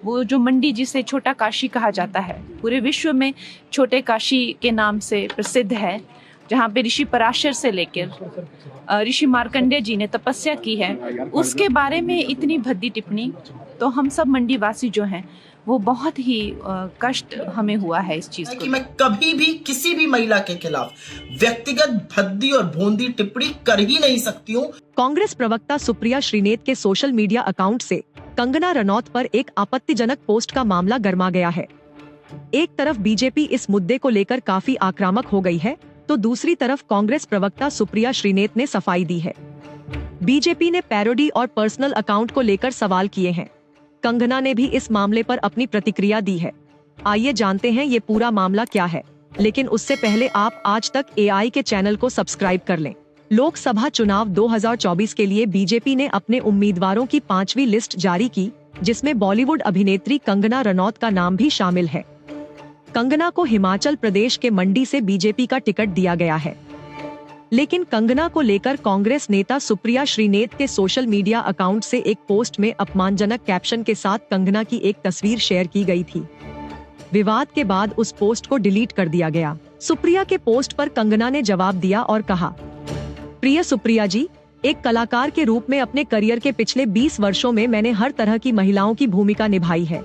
वो जो मंडी जिसे छोटा काशी कहा जाता है, पूरे विश्व में छोटे काशी के नाम से प्रसिद्ध है, जहाँ पे ऋषि पराशर से लेकर ऋषि मार्कंडेय जी ने तपस्या की है, उसके बारे में इतनी भद्दी टिप्पणी, तो हम सब मंडी वासी जो हैं वो बहुत ही कष्ट हमें हुआ है इस चीज को। कि मैं कभी भी किसी भी महिला के खिलाफ व्यक्तिगत भद्दी और भोंदी टिप्पणी कर ही नहीं सकती हूँ। कांग्रेस प्रवक्ता सुप्रिया श्रीनेत के सोशल मीडिया अकाउंट से कंगना रनौत पर एक आपत्तिजनक पोस्ट का मामला गर्मा गया है। एक तरफ बीजेपी इस मुद्दे को लेकर काफी आक्रामक हो गई है, तो दूसरी तरफ कांग्रेस प्रवक्ता सुप्रिया श्रीनेत ने सफाई दी है। बीजेपी ने पैरोडी और पर्सनल अकाउंट को लेकर सवाल किए हैं। कंगना ने भी इस मामले पर अपनी प्रतिक्रिया दी है। आइए जानते हैं ये पूरा मामला क्या है, लेकिन उससे पहले आप आज तक एआई के चैनल को सब्सक्राइब कर लें। लोकसभा चुनाव 2024 के लिए बीजेपी ने अपने उम्मीदवारों की 5वीं लिस्ट जारी की, जिसमें बॉलीवुड अभिनेत्री कंगना रनौत का नाम भी शामिल है। कंगना को हिमाचल प्रदेश के मंडी से बीजेपी का टिकट दिया गया है, लेकिन कंगना को लेकर कांग्रेस नेता सुप्रिया श्रीनेत के सोशल मीडिया अकाउंट से एक पोस्ट में अपमानजनक कैप्शन के साथ कंगना की एक तस्वीर शेयर की गई थी। विवाद के बाद उस पोस्ट को डिलीट कर दिया गया। सुप्रिया के पोस्ट पर कंगना ने जवाब दिया और कहा, प्रिय सुप्रिया जी, एक कलाकार के रूप में अपने करियर के पिछले 20 वर्षों में मैंने हर तरह की महिलाओं की भूमिका निभाई है।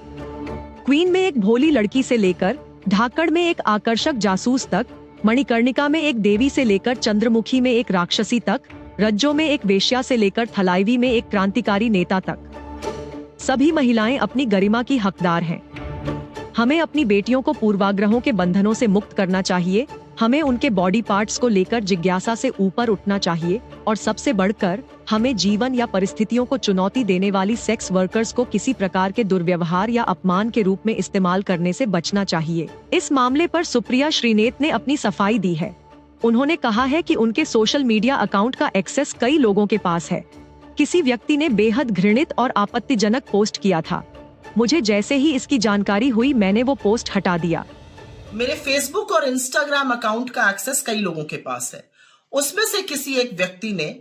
क्वीन में एक भोली लड़की से लेकर धाकड़ में एक आकर्षक जासूस तक, मणिकर्णिका में एक देवी से लेकर चंद्रमुखी में एक राक्षसी तक, रज्जो में एक वेश्या से लेकर थलाइवी में एक क्रांतिकारी नेता तक। सभी महिलाएं अपनी गरिमा की हकदार हैं। हमें अपनी बेटियों को पूर्वाग्रहों के बंधनों से मुक्त करना चाहिए। हमें उनके बॉडी पार्ट्स को लेकर जिज्ञासा से ऊपर उठना चाहिए, और सबसे बढ़कर हमें जीवन या परिस्थितियों को चुनौती देने वाली सेक्स वर्कर्स को किसी प्रकार के दुर्व्यवहार या अपमान के रूप में इस्तेमाल करने से बचना चाहिए। इस मामले पर सुप्रिया श्रीनेत ने अपनी सफाई दी है। उन्होंने कहा है कि उनके सोशल मीडिया अकाउंट का एक्सेस कई लोगों के पास है। किसी व्यक्ति ने बेहद घृणित और आपत्तिजनक पोस्ट किया था। मुझे जैसे ही इसकी जानकारी हुई, मैंने वो पोस्ट हटा दिया। मेरे फेसबुक और इंस्टाग्राम अकाउंट का एक्सेस कई लोगों के पास है। उसमें से किसी एक व्यक्ति ने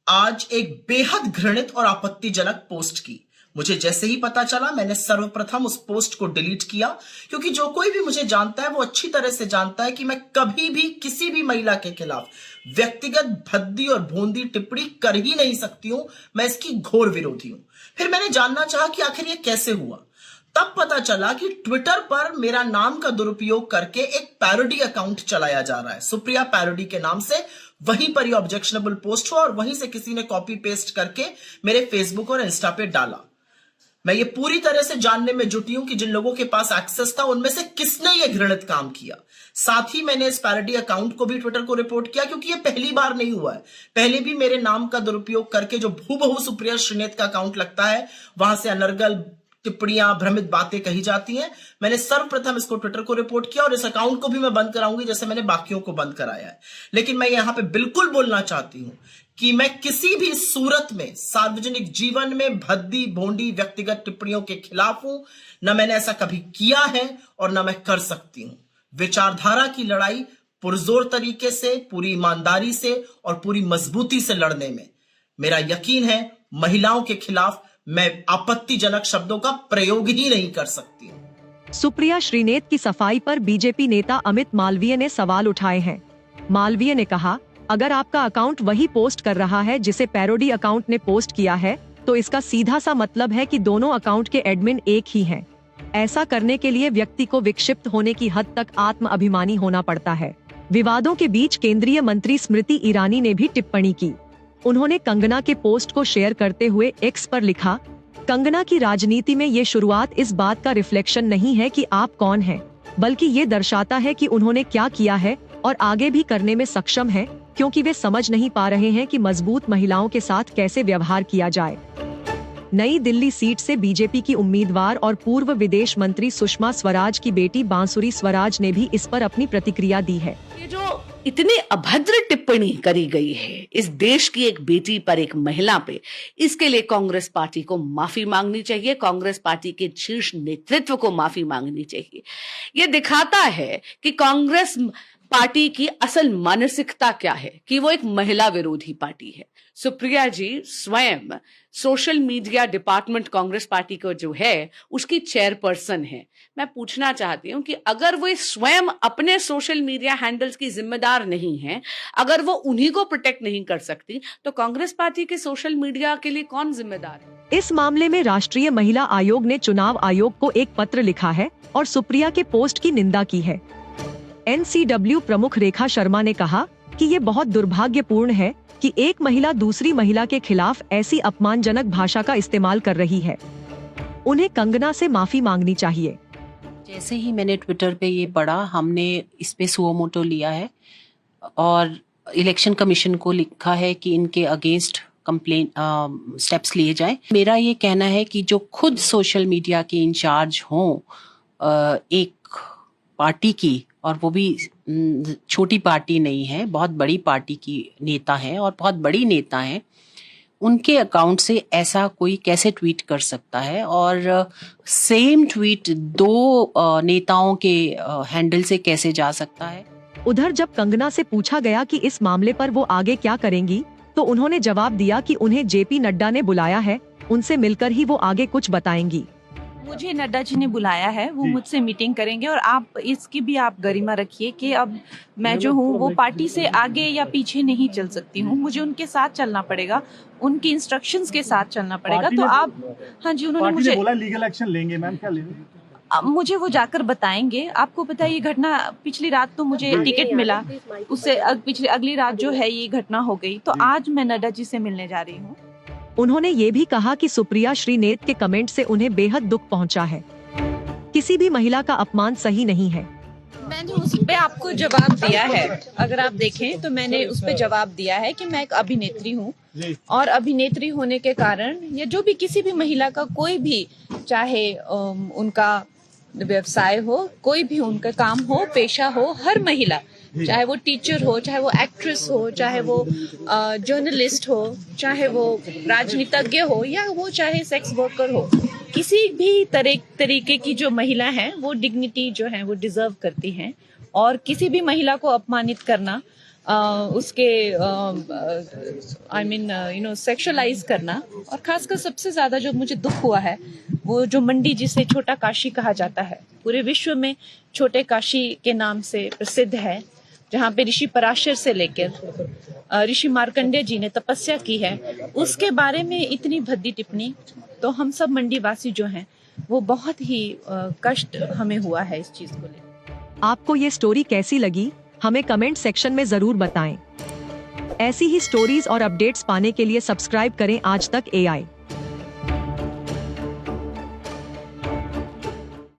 आज एक बेहद घृणित और आपत्तिजनक पोस्ट की। मुझे जैसे ही पता चला, मैंने सर्वप्रथम उस पोस्ट को डिलीट किया, क्योंकि जो कोई भी मुझे जानता है वो अच्छी तरह से जानता है कि मैं कभी भी किसी भी महिला के खिलाफ व्यक्तिगत भद्दी और भोंदी टिप्पणी कर ही नहीं सकती हूं। मैं इसकी घोर विरोधी हूं। फिर मैंने जानना चाहा कि आखिर ये कैसे हुआ। तब पता चला कि ट्विटर पर मेरा नाम का दुरुपयोग करके एक पैरोडी अकाउंट चलाया जा रहा है, सुप्रिया पैरोडी के नाम से। वहीं पर ये ऑब्जेक्शनेबल पोस्ट हुआ और वहीं से किसी ने कॉपी पेस्ट करके मेरे फेसबुक और इंस्टा पे डाला। मैं ये पूरी तरह से जानने में जुटी हूं कि जिन लोगों के पास एक्सेस था उनमें से किसने ये घृणित काम किया। साथ ही मैंने इस पैरोडी अकाउंट को भी ट्विटर को रिपोर्ट किया, क्योंकि ये पहली बार नहीं हुआ है। पहले भी मेरे नाम का दुरुपयोग करके जो भूबहू सुप्रिया श्रीनेत का अकाउंट लगता है, वहां से अनर्गल टिप्पणियां, भ्रमित बातें कही जाती हैं। मैंने सर्वप्रथम इसको ट्विटर को रिपोर्ट किया और इस अकाउंट को भी मैं बंद कराऊंगी, जैसे मैंने बाकियों को बंद कराया है। लेकिन मैं यहां पे बिल्कुल बोलना चाहती हूं कि मैं किसी भी सूरत में सार्वजनिक जीवन में भद्दी भोंडी व्यक्तिगत टिप्पणियों के खिलाफ हूं। न मैंने ऐसा कभी किया है और न मैं कर सकती हूं। विचारधारा की लड़ाई पुरजोर तरीके से, पूरी ईमानदारी से और पूरी मजबूती से लड़ने में मेरा यकीन है। महिलाओं के खिलाफ मैं आपत्तिजनक शब्दों का प्रयोग ही नहीं कर सकती। सुप्रिया श्रीनेत की सफाई पर बीजेपी नेता अमित मालवीय ने सवाल उठाए हैं। मालवीय ने कहा, अगर आपका अकाउंट वही पोस्ट कर रहा है जिसे पैरोडी अकाउंट ने पोस्ट किया है, तो इसका सीधा सा मतलब है कि दोनों अकाउंट के एडमिन एक ही हैं। ऐसा करने के लिए व्यक्ति को विक्षिप्त होने की हद तक आत्म अभिमानी होना पड़ता है। विवादों के बीच केंद्रीय मंत्री स्मृति ईरानी ने भी टिप्पणी की। उन्होंने कंगना के पोस्ट को शेयर करते हुए एक्स पर लिखा, कंगना की राजनीति में ये शुरुआत इस बात का रिफ्लेक्शन नहीं है कि आप कौन हैं, बल्कि ये दर्शाता है कि उन्होंने क्या किया है और आगे भी करने में सक्षम हैं, क्योंकि वे समझ नहीं पा रहे हैं कि मजबूत महिलाओं के साथ कैसे व्यवहार किया जाए। नई दिल्ली सीट से बीजेपी की उम्मीदवार और पूर्व विदेश मंत्री सुषमा स्वराज की बेटी बांसुरी स्वराज ने भी इस पर अपनी प्रतिक्रिया दी है। ये जो इतनी अभद्र टिप्पणी करी गई है इस देश की एक बेटी पर, एक महिला पे, इसके लिए कांग्रेस पार्टी को माफी मांगनी चाहिए। कांग्रेस पार्टी के शीर्ष नेतृत्व को माफी मांगनी चाहिए। ये दिखाता है कि कांग्रेस पार्टी की असल मानसिकता क्या है कि वो एक महिला विरोधी पार्टी है। सुप्रिया जी स्वयं social media department Congress party को जो है उसकी चेयरपर्सन है। मैं पूछना चाहती हूँ कि अगर वो स्वयं अपने सोशल मीडिया हैंडल्स की जिम्मेदार नहीं है, अगर वो उन्हीं को प्रोटेक्ट नहीं कर सकती, तो कांग्रेस पार्टी के सोशल मीडिया के लिए कौन जिम्मेदार है? इस मामले में राष्ट्रीय महिला आयोग ने चुनाव आयोग को एक पत्र लिखा है और सुप्रिया के पोस्ट की निंदा की है। NCW प्रमुख रेखा शर्मा ने कहा कि ये बहुत दुर्भाग्यपूर्ण है कि एक महिला दूसरी महिला के खिलाफ ऐसी अपमानजनक भाषा का इस्तेमाल कर रही है। उन्हें कंगना से माफी मांगनी चाहिए। जैसे ही मैंने ट्विटर पे ये पढ़ा, हमने इस पे सुओ मोटो लिया है और इलेक्शन कमीशन को लिखा है कि इनके अगेंस्ट कंप्लेन स्टेप्स लिए जाएं। मेरा ये कहना है कि जो खुद सोशल मीडिया के इंचार्ज हों एक पार्टी की, और वो भी छोटी पार्टी नहीं है, बहुत बड़ी पार्टी की नेता है और बहुत बड़ी नेता है, उनके अकाउंट से ऐसा कोई कैसे ट्वीट कर सकता है? और सेम ट्वीट दो नेताओं के हैंडल से कैसे जा सकता है? उधर जब कंगना से पूछा गया कि इस मामले पर वो आगे क्या करेंगी, तो उन्होंने जवाब दिया कि उन्हें JP नड्डा ने बुलाया है, उनसे मिलकर ही वो आगे कुछ बताएंगी। मुझे नड्डा जी ने बुलाया है, वो मुझसे मीटिंग करेंगे और आप इसकी भी आप गरिमा रखिए कि अब मैं जो हूँ वो पार्टी से आगे या पीछे नहीं चल सकती हूँ। मुझे उनके साथ चलना पड़ेगा, उनकी इंस्ट्रक्शंस के साथ चलना पड़ेगा। तो आप, हाँ जी, उन्होंने मुझे बोला लीगल एक्शन लेंगे। मैम क्या लेंगे? अब मुझे वो जाकर बताएंगे। आपको पता है ये घटना पिछली रात तो मुझे टिकट मिला, उससे अगली रात जो है ये घटना हो गई। तो आज मैं नड्डा जी से मिलने जा रही हूँ। उन्होंने ये भी कहा कि सुप्रिया श्रीनेत के कमेंट से उन्हें बेहद दुख पहुंचा है। किसी भी महिला का अपमान सही नहीं है। मैंने उस पे आपको जवाब दिया है, अगर आप देखें तो मैंने उस पे जवाब दिया है कि मैं एक अभिनेत्री हूँ और अभिनेत्री होने के कारण या जो भी किसी भी महिला का कोई भी, चाहे उनका व्यवसाय हो, कोई भी उनका काम हो, पेशा हो, हर महिला, चाहे वो टीचर हो, चाहे वो एक्ट्रेस हो, चाहे वो जर्नलिस्ट हो, चाहे वो राजनीतिज्ञ हो, या वो चाहे सेक्स वर्कर हो, किसी भी तरीके की जो महिला है वो डिग्निटी जो है वो डिजर्व करती हैं। और किसी भी महिला को अपमानित करना, उसके सेक्सुअलाइज करना, और खासकर सबसे ज्यादा जो मुझे दुख हुआ है वो जो मंडी जिसे छोटा काशी कहा जाता है, पूरे विश्व में छोटे काशी के नाम से प्रसिद्ध है, जहाँ पे ऋषि पराशर से लेकर ऋषि मार्कंडेय जी ने तपस्या की है, उसके बारे में इतनी भद्दी टिप्पणी, तो हम सब मंडी वासी जो हैं वो बहुत ही कष्ट हमें हुआ है इस चीज को लेकर। आपको ये स्टोरी कैसी लगी, हमें कमेंट सेक्शन में जरूर बताएं। ऐसी ही स्टोरीज और अपडेट्स पाने के लिए सब्सक्राइब करें आज तक AI।